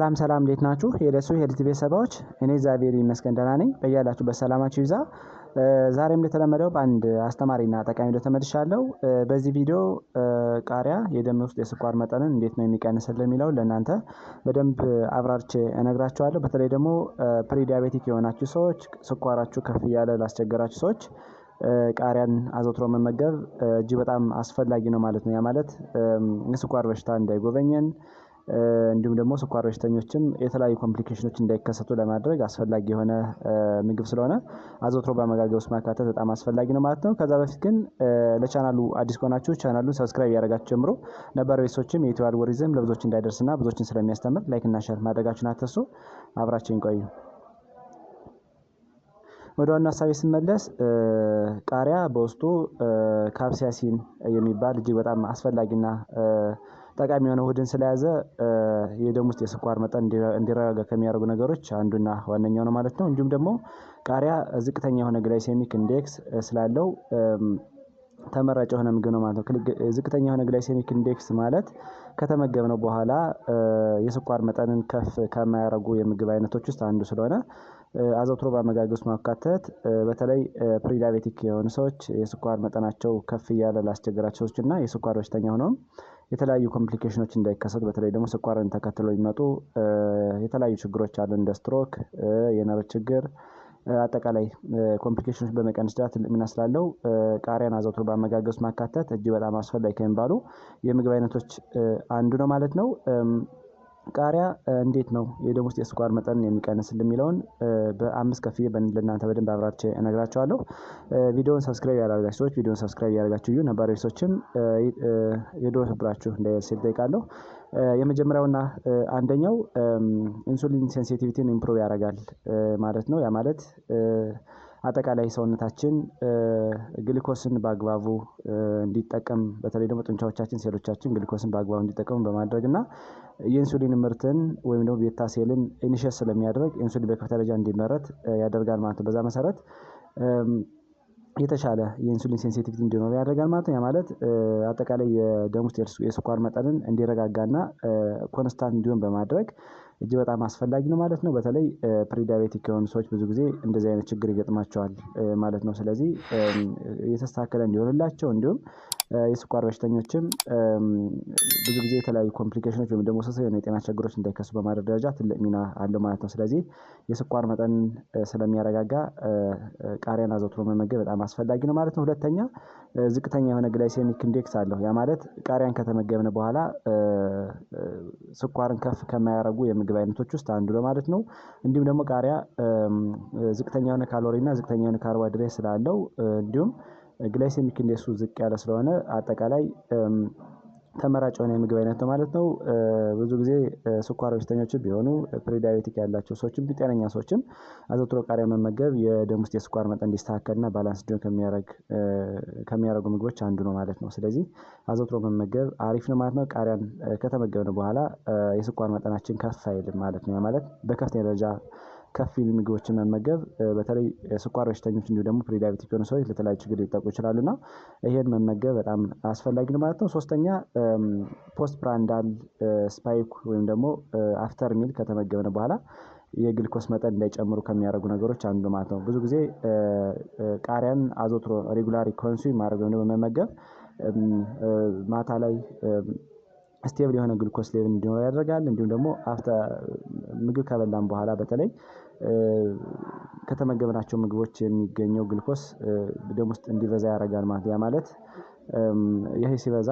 ሰላም ሰላም እንዴት ናችሁ? የደሱ ሄልዝ ቤተሰቦች እኔ እግዚአብሔር ይመስገን ደህና ነኝ። በያላችሁበት ሰላማችሁ ይብዛ። ዛሬም እንደተለመደው በአንድ አስተማሪና ጠቃሚ ቪዲዮ ተመልሻለሁ። በዚህ ቪዲዮ ቃሪያ የደም ውስጥ የስኳር መጠንን እንዴት ነው የሚቀንስልን የሚለውን ለእናንተ በደንብ አብራርቼ እነግራችኋለሁ። በተለይ ደግሞ ፕሪዲያቤቲክ የሆናችሁ ሰዎች፣ ስኳራችሁ ከፍ እያለ ላስቸገራችሁ ሰዎች ቃሪያን አዘውትሮ መመገብ እጅግ በጣም አስፈላጊ ነው ማለት ነው። ያ ማለት የስኳር በሽታ እንዳይጎበኘን እንዲሁም ደግሞ ስኳር በሽተኞችም የተለያዩ ኮምፕሊኬሽኖች እንዳይከሰቱ ለማድረግ አስፈላጊ የሆነ ምግብ ስለሆነ አዘውትሮ በአመጋገብ ውስጥ ማካተት በጣም አስፈላጊ ነው ማለት ነው። ከዛ በፊት ግን ለቻናሉ አዲስ ከሆናችሁ ቻናሉን ሰብስክራይብ ያደርጋችሁ ጀምሮ ነባር ቤተሰቦችም የዩቲዩብ አልጎሪዝም ለብዙዎች እንዳይደርስና ብዙዎችን ስለሚያስተምር ላይክ እና ሼር ማድረጋችሁን አትርሱ። አብራችሁን ቆዩ። ወደ ዋናው ሀሳቤ ስመለስ ቃሪያ በውስጡ ካፕሳይሲን የሚባል እጅግ በጣም አስፈላጊና ጠቃሚ የሆነ ውህድን ስለያዘ የደም ውስጥ የስኳር መጠን እንዲረጋጋ ከሚያደርጉ ነገሮች አንዱና ዋነኛው ነው ማለት ነው። እንዲሁም ደግሞ ቃሪያ ዝቅተኛ የሆነ ግላይሴሚክ ኢንዴክስ ስላለው ተመራጭ የሆነ ምግብ ነው ማለት ነው። ዝቅተኛ የሆነ ግላይሴሚክ ኢንዴክስ ማለት ከተመገብነው በኋላ የስኳር መጠንን ከፍ ከማያደርጉ የምግብ አይነቶች ውስጥ አንዱ ስለሆነ አዘውትሮ በአመጋገብ ውስጥ ማካተት በተለይ ፕሪዲያቤቲክ የሆኑ ሰዎች የስኳር መጠናቸው ከፍ እያለ ላስቸገራቸው ሰዎች እና የስኳር በሽተኛ ሆነው የተለያዩ ኮምፕሊኬሽኖች እንዳይከሰቱ በተለይ ደግሞ ስኳርን ተከትሎ የሚመጡ የተለያዩ ችግሮች አሉ እንደ ስትሮክ፣ የነርቭ ችግር፣ አጠቃላይ ኮምፕሊኬሽኖች በመቀነስ ደረጃ ትልቅ ሚና ስላለው ቃሪያን አዘውትሮ በአመጋገብ ውስጥ ማካተት እጅግ በጣም አስፈላጊ ከሚባሉ የምግብ አይነቶች አንዱ ነው ማለት ነው። ቃሪያ እንዴት ነው የደም ውስጥ የስኳር መጠን የሚቀንስልን የሚለውን በአምስት ከፍዬ ለእናንተ በደንብ አብራርቼ እነግራችኋለሁ። ቪዲዮውን ሰብስክራይብ ያደረጋችሁ ሰዎች ቪዲዮውን ሰብስክራይብ ያደረጋችሁ እዩ። ነባር ሰዎችም የደወል ትብብራችሁ እንዳይረሳ እጠይቃለሁ። የመጀመሪያውና አንደኛው ኢንሱሊን ሴንሲቲቪቲን ኢምፕሩቭ ያደርጋል ማለት ነው። ያ ማለት አጠቃላይ ሰውነታችን ግሉኮስን በአግባቡ እንዲጠቀም በተለይ ደግሞ ጡንቻዎቻችን፣ ሴሎቻችን ግሉኮስን በአግባቡ እንዲጠቀሙ በማድረግ እና የኢንሱሊን ምርትን ወይም ደግሞ ቤታ ሴልን ኢኒሼት ስለሚያደርግ ኢንሱሊን በከፍተኛ ደረጃ እንዲመረት ያደርጋል ማለት ነው። በዛ መሰረት የተሻለ የኢንሱሊን ሴንሲቲቪቲ እንዲኖር ያደርጋል ማለት ነው። ያ ማለት አጠቃላይ የደም ውስጥ የስኳር መጠንን እንዲረጋጋና ኮንስታንት እንዲሆን በማድረግ እጅግ በጣም አስፈላጊ ነው ማለት ነው። በተለይ ፕሪዲያቤቲክ የሆኑ ሰዎች ብዙ ጊዜ እንደዚህ አይነት ችግር ይገጥማቸዋል ማለት ነው። ስለዚህ የተስተካከለ እንዲሆንላቸው እንዲሁም የስኳር በሽተኞችም ብዙ ጊዜ የተለያዩ ኮምፕሊኬሽኖች ወይም ደግሞ ወሳኝ የጤና ችግሮች እንዳይከሰቱ በማድረግ ደረጃ ትልቅ ሚና አለው ማለት ነው። ስለዚህ የስኳር መጠን ስለሚያረጋጋ ቃሪያን አዘውትሮ መመገብ በጣም አስፈላጊ ነው ማለት ነው። ሁለተኛ ዝቅተኛ የሆነ ግላይሴሚክ ኢንዴክስ አለው። ያ ማለት ቃሪያን ከተመገብን በኋላ ስኳርን ከፍ ከማያደርጉ የምግብ አይነቶች ውስጥ አንዱ ነው ማለት ነው። እንዲሁም ደግሞ ቃሪያ ዝቅተኛ የሆነ ካሎሪና ዝቅተኛ የሆነ ካርቦሃይድሬት ስላለው እንዲሁም ግላይሴሚክ ኢንዴክሱ ዝቅ ያለ ስለሆነ አጠቃላይ ተመራጭ የሆነ የምግብ አይነት ነው ማለት ነው። ብዙ ጊዜ ስኳር በሽተኞችም ቢሆኑ ፕሪዲያቤቲክ ያላቸው ሰዎችም ጤነኛ ሰዎችም አዘውትሮ ቃሪያ መመገብ የደም ውስጥ የስኳር መጠን እንዲስተካከልና ባላንስ እንዲሆን ከሚያደርጉ ምግቦች አንዱ ነው ማለት ነው። ስለዚህ አዘውትሮ መመገብ አሪፍ ነው ማለት ነው። ቃሪያን ከተመገብን በኋላ የስኳር መጠናችን ከፍ አይልም ማለት ነው። ያ ማለት በከፍተኛ ደረጃ ከፍ የሚሉ ምግቦችን መመገብ በተለይ ስኳር በሽተኞች እንዲሁ ደግሞ ፕሪዲያቤቲክ የሆኑ ሰዎች ለተለያዩ ችግር ሊጠቁ ይችላሉና ይሄን መመገብ በጣም አስፈላጊ ነው ማለት ነው። ሶስተኛ ፖስት ፕራንዳል ስፓይክ ወይም ደግሞ አፍተር ሚል ከተመገብን በኋላ የግልኮስ መጠን እንዳይጨምሩ ከሚያደርጉ ነገሮች አንዱ ማለት ነው። ብዙ ጊዜ ቃሪያን አዘውትሮ ሬጉላሪ ኮንሱም ማድረግ ወይም ደግሞ መመገብ ማታ ላይ ስቴብል የሆነ ግሉኮስ ሌቭል እንዲኖር ያደርጋል። እንዲሁም ደግሞ ምግብ ከበላን በኋላ በተለይ ከተመገብናቸው ምግቦች የሚገኘው ግሉኮስ ደም ውስጥ እንዲበዛ ያደርጋል ማለት ነው። ያ ማለት ይሄ ሲበዛ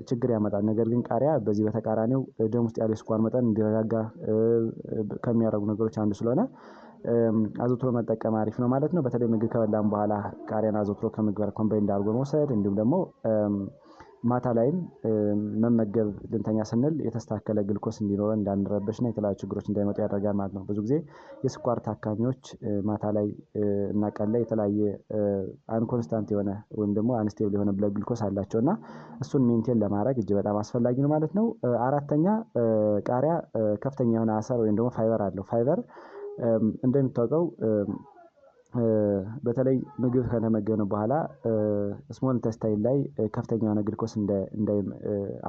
ችግር ያመጣል። ነገር ግን ቃሪያ በዚህ በተቃራኒው ደም ውስጥ ያለው የስኳር መጠን እንዲረጋጋ ከሚያደርጉ ነገሮች አንዱ ስለሆነ አዘውትሮ መጠቀም አሪፍ ነው ማለት ነው። በተለይ ምግብ ከበላን በኋላ ቃሪያን አዘውትሮ ከምግብ ጋር ኮምባይንድ አድርጎ መውሰድ እንዲሁም ደግሞ ማታ ላይም መመገብ ልንተኛ ስንል የተስተካከለ ግሉኮስ እንዲኖረን እንዳንረበሽና የተለያዩ ችግሮች እንዳይመጡ ያደርጋል ማለት ነው። ብዙ ጊዜ የስኳር ታካሚዎች ማታ ላይ እና ቀን ላይ የተለያየ አንኮንስታንት የሆነ ወይም ደግሞ አንስቴብል የሆነ ብለድ ግሉኮስ አላቸው እና እሱን ሜንቴን ለማድረግ እጅግ በጣም አስፈላጊ ነው ማለት ነው። አራተኛ ቃሪያ ከፍተኛ የሆነ አሰር ወይም ደግሞ ፋይበር አለው። ፋይበር እንደሚታወቀው በተለይ ምግብ ከተመገብን በኋላ ስሞል ኢንተስታይን ላይ ከፍተኛ የሆነ ግሉኮስ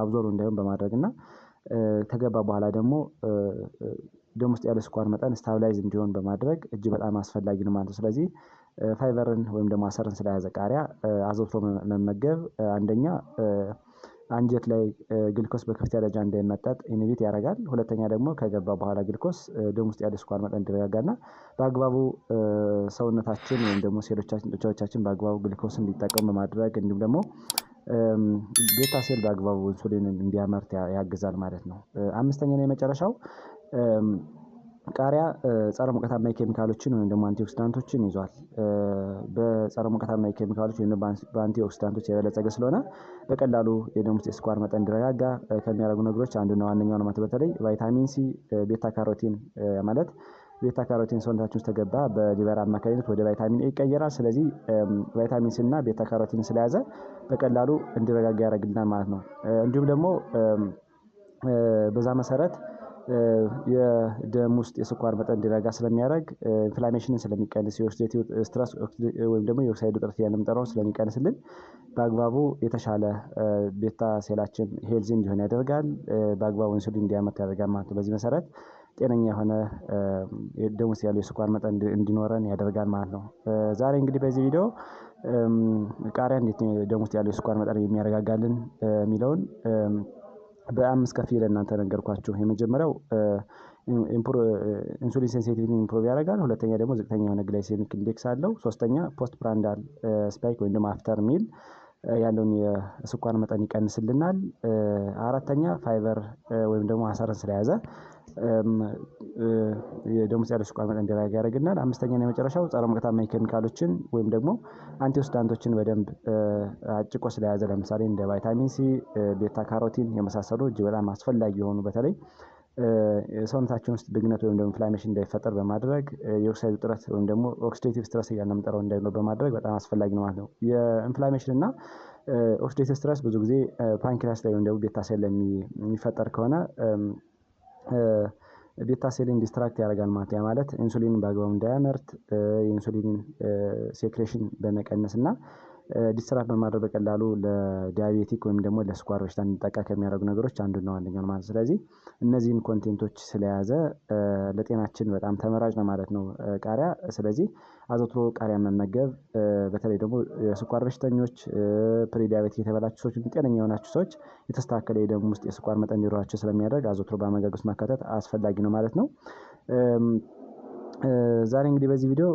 አብዞርብ እንዳይሆን በማድረግ እና ከገባ በኋላ ደግሞ ደም ውስጥ ያለው ስኳር መጠን ስታብላይዝ እንዲሆን በማድረግ እጅግ በጣም አስፈላጊ ነው ማለት ነው። ስለዚህ ፋይበርን ወይም ደግሞ አሰርን ስለያዘ ቃሪያ አዘውትሮ መመገብ አንደኛ አንጀት ላይ ግልኮስ በከፍተኛ ደረጃ እንዳይመጠጥ ኢንሂቢት ያደርጋል። ሁለተኛ ደግሞ ከገባ በኋላ ግልኮስ ደም ውስጥ ያለ ስኳር መጠን እንዲረጋጋና በአግባቡ ሰውነታችን ወይም ደግሞ ሴሎቻችን ጡንቻዎቻችን በአግባቡ ግልኮስ እንዲጠቀሙ በማድረግ እንዲሁም ደግሞ ቤታ ሴል በአግባቡ ኢንሱሊንን እንዲያመርት ያግዛል ማለት ነው። አምስተኛ ነው የመጨረሻው ቃሪያ ጸረ ሙቀታማ ኬሚካሎችን ወይም ደግሞ አንቲኦክሲዳንቶችን ይዟል። በጸረ ሙቀታማ ኬሚካሎች ወይም በአንቲኦክሲዳንቶች የበለጸገ ስለሆነ በቀላሉ የደም ውስጥ የስኳር መጠን እንዲረጋጋ ከሚያደርጉ ነገሮች አንዱና ዋነኛው ነው ማለት በተለይ ቫይታሚን ሲ፣ ቤታ ካሮቲን ማለት ቤታ ካሮቲን ሰውነታችን ውስጥ ተገባ በሊቨር አማካኝነት ወደ ቫይታሚን ኤ ይቀየራል። ስለዚህ ቫይታሚን ሲ እና ቤታ ካሮቲን ስለያዘ በቀላሉ እንዲረጋጋ ያደርግልናል ማለት ነው። እንዲሁም ደግሞ በዛ መሰረት የደም ውስጥ የስኳር መጠን እንዲረጋ ስለሚያደርግ ኢንፍላሜሽንን ስለሚቀንስ የኦክሲዴቲቭ ስትረስ ወይም ደግሞ የኦክሳይድ ውጥረት እያልን የምንጠራውን ስለሚቀንስልን በአግባቡ የተሻለ ቤታ ሴላችን ሄልዚ እንዲሆን ያደርጋል። በአግባቡ ኢንሱሊን እንዲያመርት ያደርጋል ማለት ነው። በዚህ መሰረት ጤነኛ የሆነ ደም ውስጥ ያለው የስኳር መጠን እንዲኖረን ያደርጋል ማለት ነው። ዛሬ እንግዲህ በዚህ ቪዲዮ ቃሪያ እንዴት ደም ውስጥ ያለው የስኳር መጠን የሚያረጋጋልን የሚለውን በአምስት ከፍዬ ለእናንተ ነገርኳችሁ። የመጀመሪያው ኢንሱሊን ሴንሲቲቪቲ ኢምፕሩቭ ያደርጋል። ሁለተኛ ደግሞ ዝቅተኛ የሆነ ግላይሴሚክ ኢንዴክስ አለው። ሶስተኛ ፖስት ፕራንዳል ስፓይክ ወይም ደግሞ አፍተር ሚል ያለውን የስኳር መጠን ይቀንስልናል። አራተኛ ፋይበር ወይም ደግሞ አሰርን ስለያዘ የደም ውስጥ ያለው ስኳር መጠን እንዲረጋጋ ያደርግልናል። አምስተኛ እና የመጨረሻው ጸረ ሙቀታማ ኬሚካሎችን ወይም ደግሞ አንቲኦክሲዳንቶችን በደንብ አጭቆ ስለያዘ ለምሳሌ እንደ ቫይታሚን ሲ፣ ቤታ ካሮቲን የመሳሰሉ እጅግ በጣም አስፈላጊ የሆኑ በተለይ ሰውነታችን ውስጥ ብግነት ወይም ደግሞ ኢንፍላሜሽን እንዳይፈጠር በማድረግ የኦክሳይድ ውጥረት ወይም ደግሞ ኦክሲዴቲቭ ስትረስ እያልን የምንጠራው እንዳይኖር በማድረግ በጣም አስፈላጊ ነው ማለት ነው። የኢንፍላሜሽን እና ኦክሲዴቲቭ ስትረስ ብዙ ጊዜ ፓንክሪያስ ላይ ወይም ደግሞ ቤታ ሴል ላይ የሚፈጠር ከሆነ ቤታ ሴልን ዲስትራክት ያደርጋል ማለት ያ ማለት ኢንሱሊን በአግባቡ እንዳያመርት የኢንሱሊን ሴክሬሽን በመቀነስ እና ዲስትራክት በማድረግ በቀላሉ ለዲያቤቲክ ወይም ደግሞ ለስኳር በሽታ እንዲጠቃ ከሚያደርጉ ነገሮች አንዱና ዋነኛው ማለት ነው። ስለዚህ እነዚህን ኮንቴንቶች ስለያዘ ለጤናችን በጣም ተመራጭ ነው ማለት ነው ቃሪያ። ስለዚህ አዘውትሮ ቃሪያ መመገብ በተለይ ደግሞ የስኳር በሽተኞች፣ ፕሪዲያቤቲክ የተበላችሁ ሰዎች፣ ጤነኛ የሆናችሁ ሰዎች የተስተካከለ የደም ውስጥ የስኳር መጠን እንዲኖራቸው ስለሚያደርግ አዘውትሮ በአመጋገብ ውስጥ ማካተት አስፈላጊ ነው ማለት ነው። ዛሬ እንግዲህ በዚህ ቪዲዮ